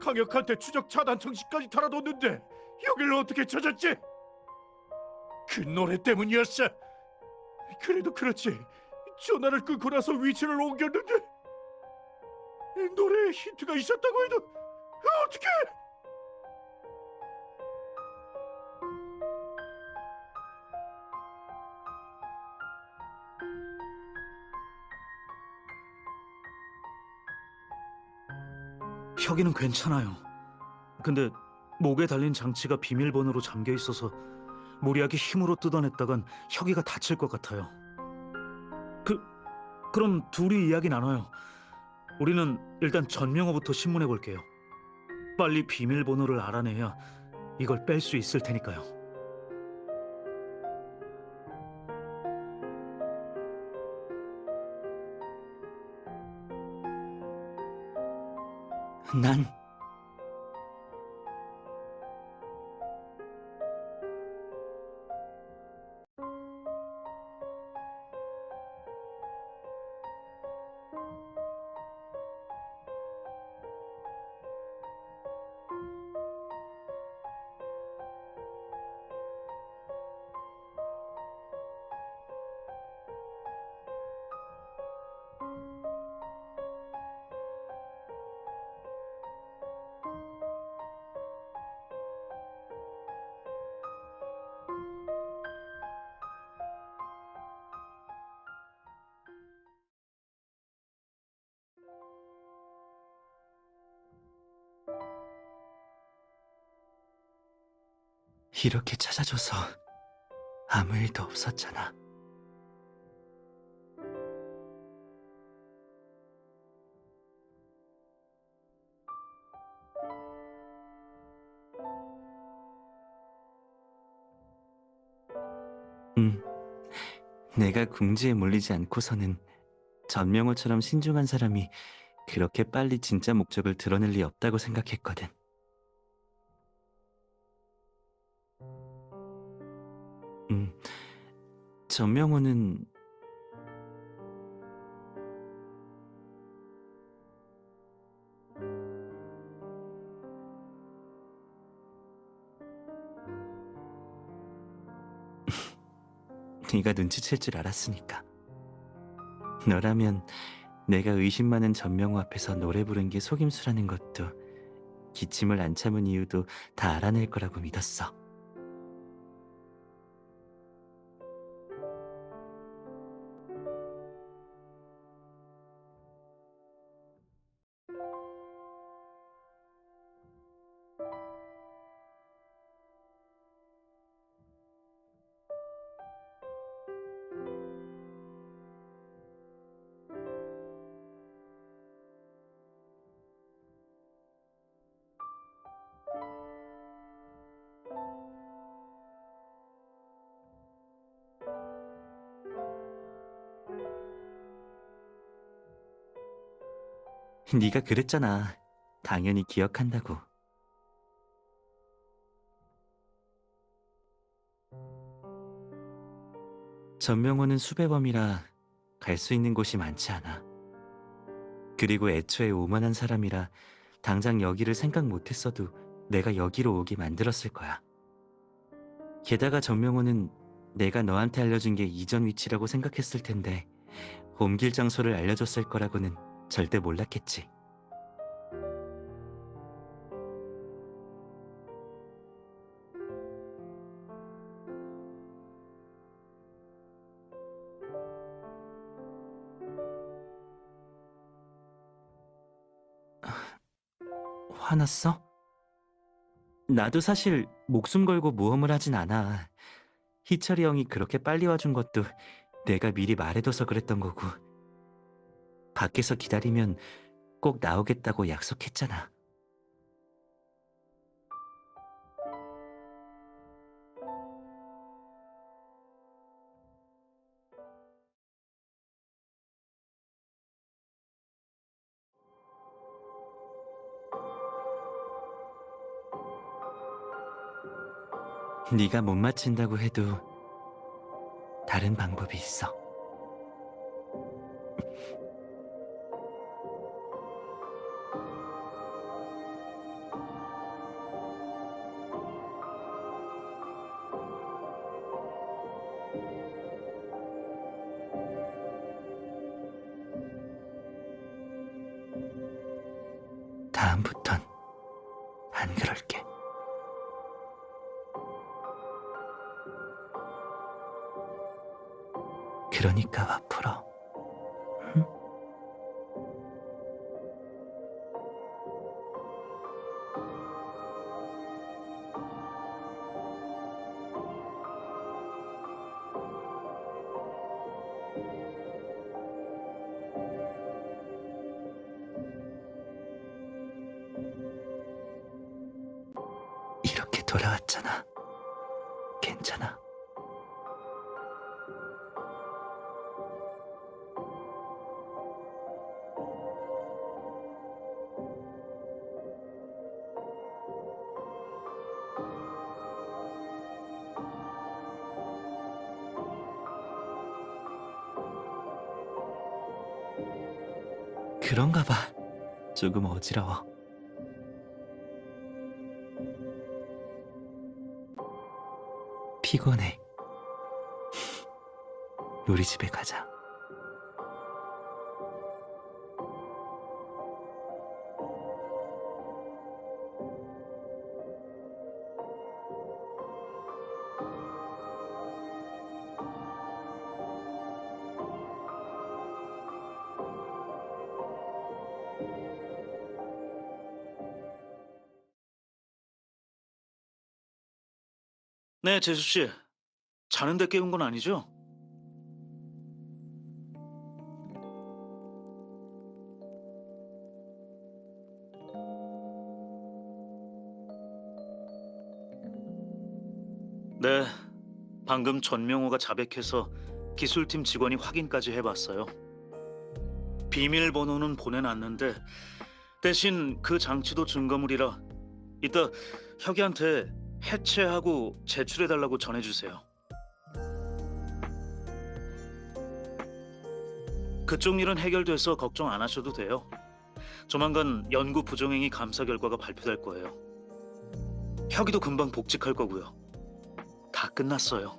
강혁한테 추적 차단 정신까지 달아뒀는데 여길 어떻게 찾았지? 그 노래 때문이었어. 그래도 그렇지. 전화를 끊고 나서 위치를 옮겼는데 노래에 힌트가 있었다고 해도 어떻게? 혁이는 괜찮아요. 근데 목에 달린 장치가 비밀번호로 잠겨 있어서 무리하게 힘으로 뜯어냈다간 혁이가 다칠 것 같아요. 그럼 둘이 이야기 나눠요. 우리는 일단 전명호부터 신문해 볼게요. 빨리 비밀번호를 알아내야 이걸 뺄 수 있을 테니까요. 난 이렇게 찾아줘서 아무 일도 없었잖아. 내가 궁지에 몰리지 않고서는 전명호처럼 신중한 사람이 그렇게 빨리 진짜 목적을 드러낼 리 없다고 생각했거든. 전명호는 네가 눈치챌 줄 알았으니까. 너라면 내가 의심 많은 전명호 앞에서 노래 부른 게 속임수라는 것도 기침을 안 참은 이유도 다 알아낼 거라고 믿었어. 네가 그랬잖아. 당연히 기억한다고. 전명호는 수배범이라 갈 수 있는 곳이 많지 않아. 그리고 애초에 오만한 사람이라 당장 여기를 생각 못했어도 내가 여기로 오게 만들었을 거야. 게다가 전명호는 내가 너한테 알려준 게 이전 위치라고 생각했을 텐데 옮길 장소를 알려줬을 거라고는 절대 몰랐겠지. 화났어? 나도 사실 목숨 걸고 모험을 하진 않아. 희철이 형이 그렇게 빨리 와준 것도 내가 미리 말해둬서 그랬던 거고. 밖에서 기다리면 꼭 나오겠다고 약속했잖아. 네가 못 맞힌다고 해도 다른 방법이 있어. 다음부턴 안 그럴게. 그러니까 와 풀어. 응? 이렇게 돌아왔잖아. 괜찮아. 그런가 봐. 조금 어지러워. 피곤해. 우리 집에 가자. 네, 재수 씨. 자는데 깨운 건 아니죠? 네, 방금 전명호가 자백해서 기술팀 직원이 확인까지 해봤어요. 비밀번호는 보내놨는데 대신 그 장치도 증거물이라 이따 혁이한테 해체하고 제출해달라고 전해주세요. 그쪽 일은 해결돼서 걱정 안 하셔도 돼요. 조만간 연구 부정행위 감사 결과가 발표될 거예요. 혁이도 금방 복직할 거고요. 다 끝났어요.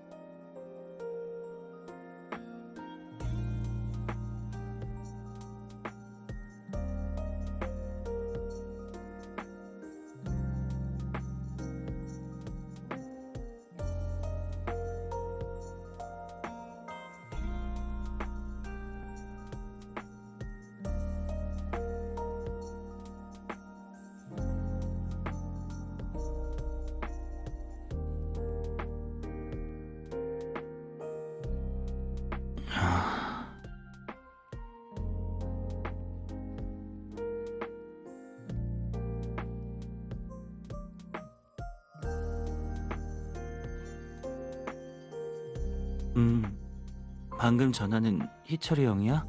방금 전화는 희철이 형이야?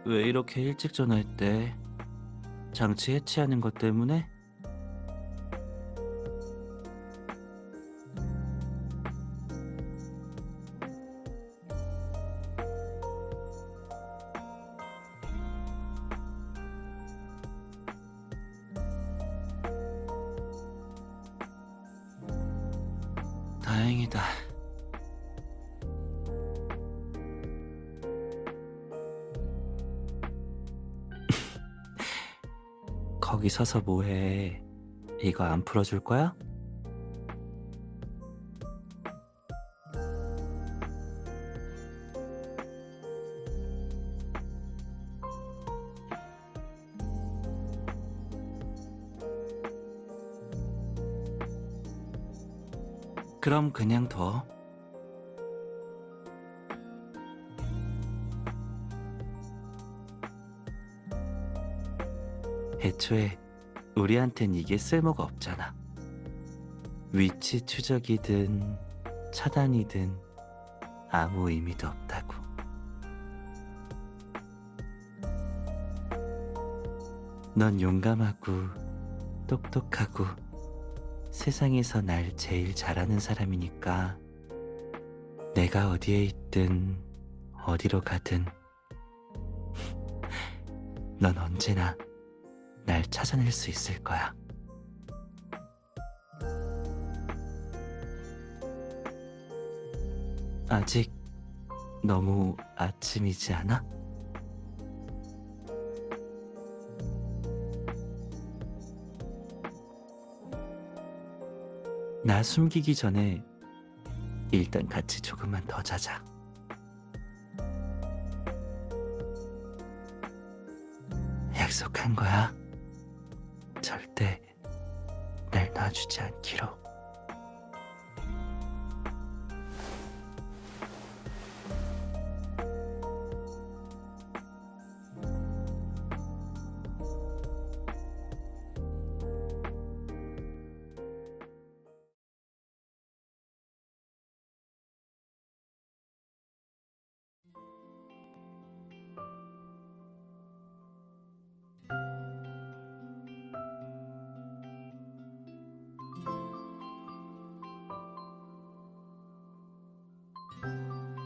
왜 이렇게 일찍 전화했대? 장치 해체하는 것 때문에? 다행이다. 거기 서서 뭐해? 이거 안 풀어줄 거야? 그럼 그냥 둬. 애초에 우리한텐 이게 쓸모가 없잖아. 위치 추적이든 차단이든 아무 의미도 없다고. 넌 용감하고 똑똑하고 세상에서 날 제일 잘하는 사람이니까 내가 어디에 있든 어디로 가든 넌 언제나 날 찾아낼 수 있을 거야. 아직 너무 아침이지 않아? 나 숨기기 전에 일단 같이 조금만 더 자자. 약속한 거야. 절대 날 놔주지 않기로.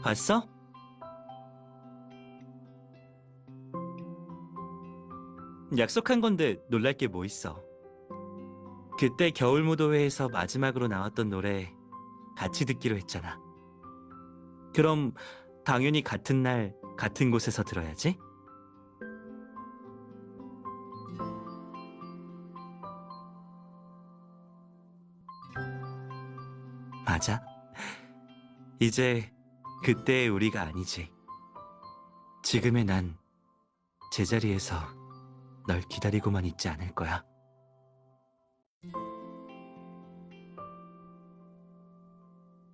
봤어? 약속한 건데 놀랄 게 뭐 있어. 그때 겨울무도회에서 마지막으로 나왔던 노래 같이 듣기로 했잖아. 그럼 당연히 같은 날 같은 곳에서 들어야지. 맞아. 이제 그때의 우리가 아니지. 지금의 난 제자리에서 널 기다리고만 있지 않을 거야.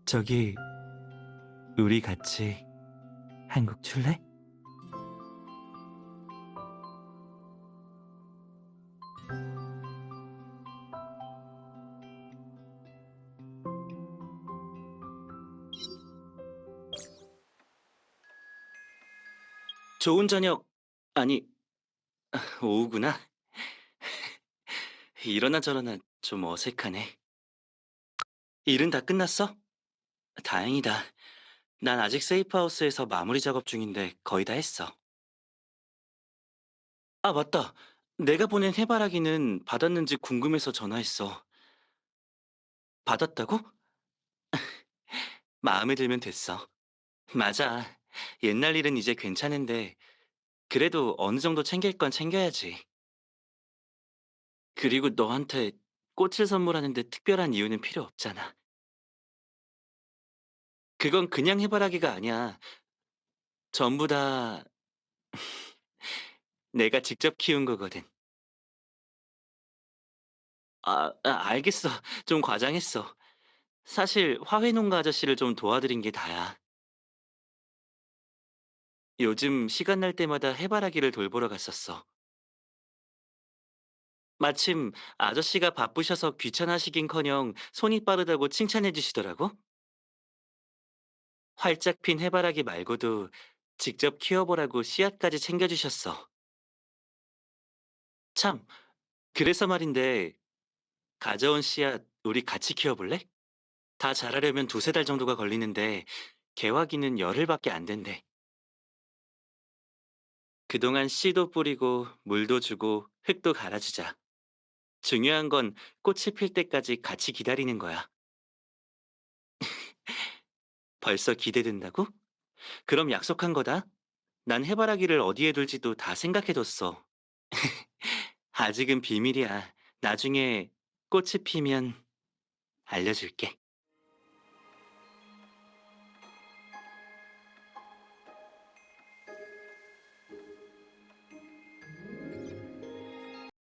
저기, 우리 같이 한국 출래? 좋은 저녁, 아니, 오후구나. 이러나 저러나 좀 어색하네. 일은 다 끝났어? 다행이다. 난 아직 세이프하우스에서 마무리 작업 중인데 거의 다 했어. 아, 맞다. 내가 보낸 해바라기는 받았는지 궁금해서 전화했어. 받았다고? 마음에 들면 됐어. 맞아. 옛날 일은 이제 괜찮은데 그래도 어느 정도 챙길 건 챙겨야지. 그리고 너한테 꽃을 선물하는데 특별한 이유는 필요 없잖아. 그건 그냥 해바라기가 아니야. 전부 다 내가 직접 키운 거거든. 알겠어. 좀 과장했어. 사실 화훼농가 아저씨를 좀 도와드린 게 다야. 요즘 시간 날 때마다 해바라기를 돌보러 갔었어. 마침 아저씨가 바쁘셔서 귀찮아하시긴커녕 손이 빠르다고 칭찬해 주시더라고. 활짝 핀 해바라기 말고도 직접 키워보라고 씨앗까지 챙겨주셨어. 참, 그래서 말인데 가져온 씨앗 우리 같이 키워볼래? 다 자라려면 두세 달 정도가 걸리는데 개화기는 열흘밖에 안 된대. 그동안 씨도 뿌리고 물도 주고 흙도 갈아주자. 중요한 건 꽃이 필 때까지 같이 기다리는 거야. 벌써 기대된다고? 그럼 약속한 거다. 난 해바라기를 어디에 둘지도 다 생각해뒀어. 아직은 비밀이야. 나중에 꽃이 피면 알려줄게.